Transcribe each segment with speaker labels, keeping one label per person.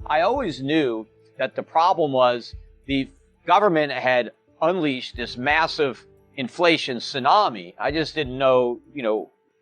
Speaker 1: I always knew that the problem was the government had unleashed this massive inflation tsunami. I just didn't know,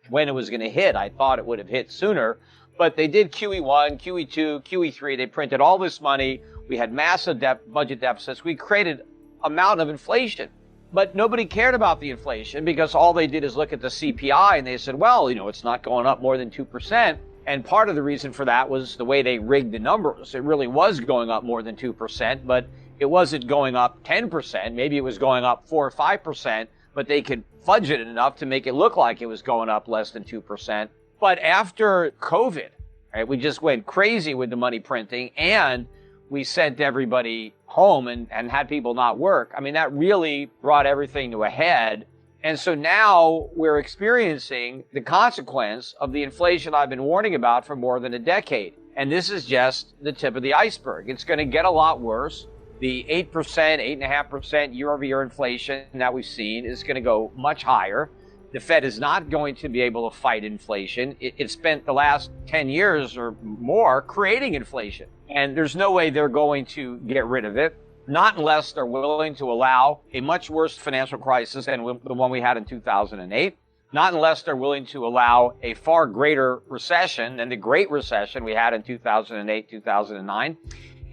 Speaker 1: when it was going to hit. I thought it would have hit sooner, but they did QE1, QE2, QE3. They printed all this money. We had massive budget deficits. We created a mountain of inflation, but nobody cared about the inflation because all they did is look at the CPI and they said, well, it's not going up more than 2%. And part of the reason for that was the way they rigged the numbers. It really was going up more than 2%, but it wasn't going up 10%. Maybe it was going up 4 or 5%, but they could fudge it enough to make it look like it was going up less than 2%. But after COVID, right, we just went crazy with the money printing and we sent everybody home and had people not work. I mean, that really brought everything to a head. And so now we're experiencing the consequence of the inflation I've been warning about for more than a decade. And this is just the tip of the iceberg. It's going to get a lot worse. The 8%, 8.5% year-over-year inflation that we've seen is going to go much higher. The Fed is not going to be able to fight inflation. It spent the last 10 years or more creating inflation. And there's no way they're going to get rid of it, not unless they're willing to allow a much worse financial crisis than the one we had in 2008, not unless they're willing to allow a far greater recession than the Great Recession we had in 2008, 2009.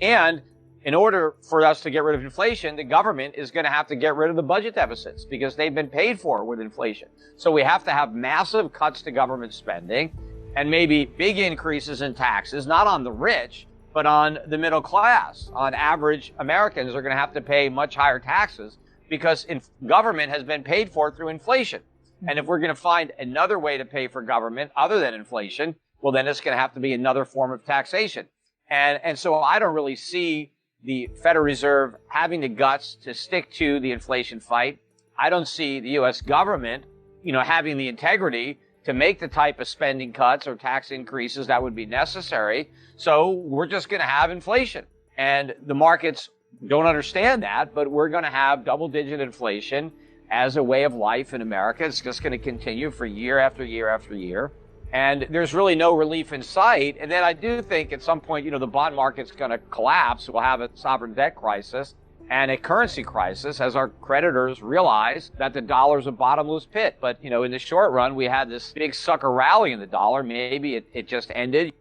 Speaker 1: And in order for us to get rid of inflation, the government is going to have to get rid of the budget deficits because they've been paid for with inflation. So we have to have massive cuts to government spending and maybe big increases in taxes, not on the rich, but on the middle class. On average, Americans are going to have to pay much higher taxes because government has been paid for through inflation. And if we're going to find another way to pay for government other than inflation, well, then it's going to have to be another form of taxation. And so I don't really see the Federal Reserve having the guts to stick to the inflation fight. I don't see the U.S. government, having the integrity to make the type of spending cuts or tax increases that would be necessary. So we're just going to have inflation. And the markets don't understand that, but we're going to have double-digit inflation as a way of life in America. It's just going to continue for year after year after year. And there's really no relief in sight. And then I do think at some point, the bond market's going to collapse. We'll have a sovereign debt crisis and a currency crisis as our creditors realize that the dollar's a bottomless pit. But, in the short run, we had this big sucker rally in the dollar. Maybe it just ended.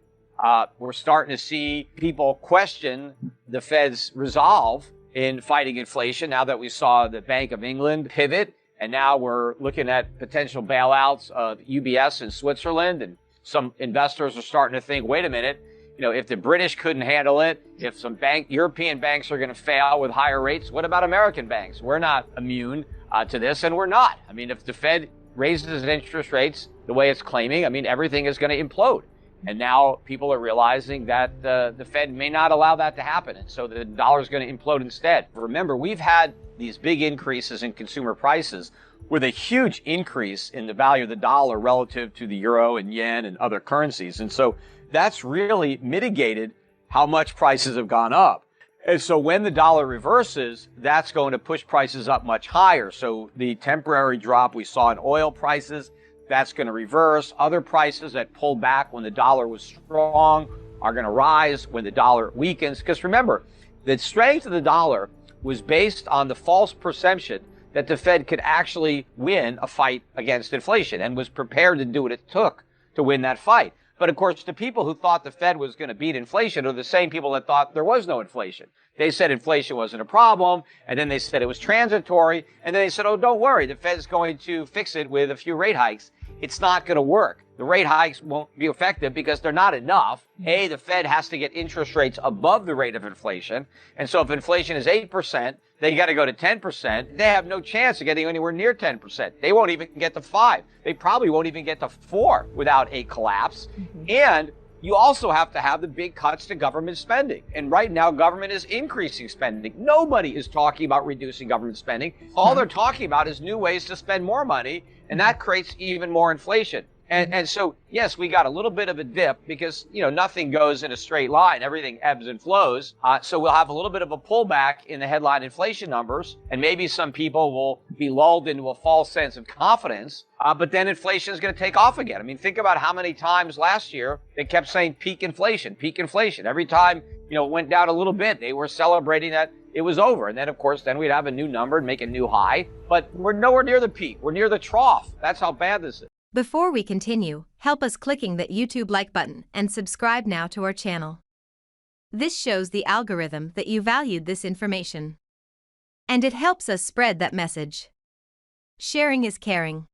Speaker 1: We're starting to see people question the Fed's resolve in fighting inflation now that we saw the Bank of England pivot. And now we're looking at potential bailouts of UBS in Switzerland. And some investors are starting to think, wait a minute, if the British couldn't handle it, if some European banks are going to fail with higher rates, what about American banks? We're not immune to this, and we're not. I mean, if the Fed raises interest rates the way it's claiming, everything is going to implode. And now people are realizing that the Fed may not allow that to happen. And so the dollar is going to implode instead. Remember, we've had these big increases in consumer prices with a huge increase in the value of the dollar relative to the euro and yen and other currencies. And so that's really mitigated how much prices have gone up. And so when the dollar reverses, that's going to push prices up much higher. So the temporary drop we saw in oil prices, that's going to reverse. Other prices that pulled back when the dollar was strong are going to rise when the dollar weakens. Because remember, the strength of the dollar was based on the false perception that the Fed could actually win a fight against inflation and was prepared to do what it took to win that fight. But of course, the people who thought the Fed was going to beat inflation are the same people that thought there was no inflation. They said inflation wasn't a problem, and then they said it was transitory, and then they said, oh, don't worry, the Fed's going to fix it with a few rate hikes. It's not going to work. The rate hikes won't be effective because they're not enough. The Fed has to get interest rates above the rate of inflation. And so if inflation is 8%, they got to go to 10%. They have no chance of getting anywhere near 10%. They won't even get to 5. They probably won't even get to 4 without a collapse. And you also have to have the big cuts to government spending. And right now, government is increasing spending. Nobody is talking about reducing government spending. All they're talking about is new ways to spend more money, and that creates even more inflation. And so, yes, we got a little bit of a dip because, nothing goes in a straight line. Everything ebbs and flows. So we'll have a little bit of a pullback in the headline inflation numbers, and maybe some people will be lulled into a false sense of confidence. But then inflation is going to take off again. Think about how many times last year they kept saying peak inflation, peak inflation. Every time, it went down a little bit. They were celebrating that it was over. And then, of course, then we'd have a new number and make a new high. But we're nowhere near the peak. We're near the trough. That's how bad this is.
Speaker 2: Before we continue, help us clicking that YouTube like button and subscribe now to our channel. This shows the algorithm that you valued this information. And it helps us spread that message. Sharing is caring.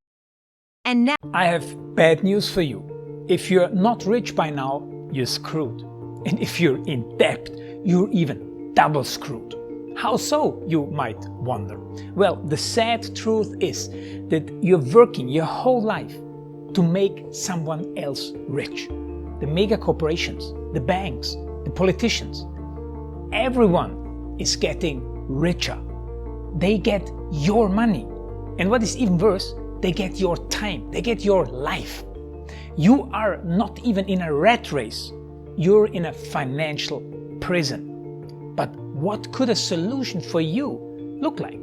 Speaker 2: And now
Speaker 3: I have bad news for you. If you're not rich by now, you're screwed. And if you're in debt, you're even double screwed. How so, you might wonder? Well, the sad truth is that you're working your whole life to make someone else rich. The mega corporations, the banks, the politicians, everyone is getting richer. They get your money. And what is even worse, they get your time, they get your life. You are not even in a rat race, you're in a financial prison. But what could a solution for you look like?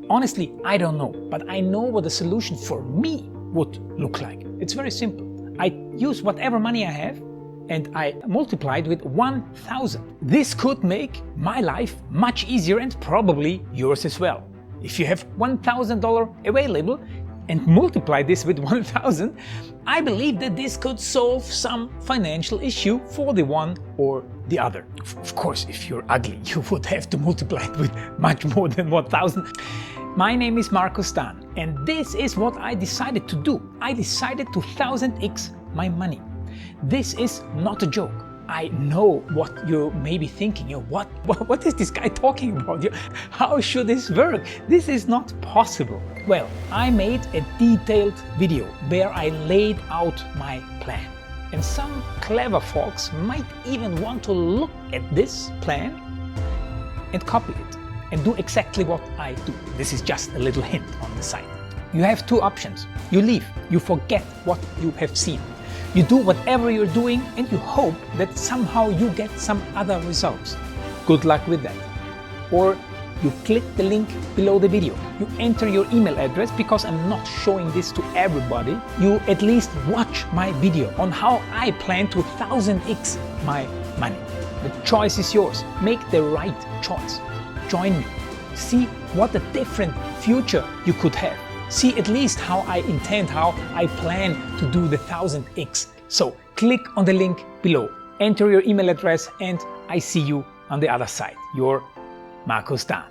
Speaker 3: Honestly, I don't know, but I know what a solution for me would look like. It's very simple. I use whatever money I have and I multiply it with 1,000. This could make my life much easier and probably yours as well. If you have $1,000 available and multiply this with 1,000, I believe that this could solve some financial issue for the one or the other. Of course, if you're ugly, you would have to multiply it with much more than 1,000. My name is Markus Dahn, and this is what I decided to do. I decided to 1000x my money. This is not a joke. I know what you may be thinking. What is this guy talking about? How should this work? This is not possible. Well, I made a detailed video where I laid out my plan. And some clever folks might even want to look at this plan and copy it and do exactly what I do. This is just a little hint on the side. You have two options. You leave, you forget what you have seen. You do whatever you're doing and you hope that somehow you get some other results. Good luck with that. Or you click the link below the video. You enter your email address because I'm not showing this to everybody. You at least watch my video on how I plan to 1000x my money. The choice is yours. Make the right choice. Join me. See what a different future you could have. See at least how I intend, how I plan to do the 1000x. So click on the link below, enter your email address, and I see you on the other side. Your Markus Dahn.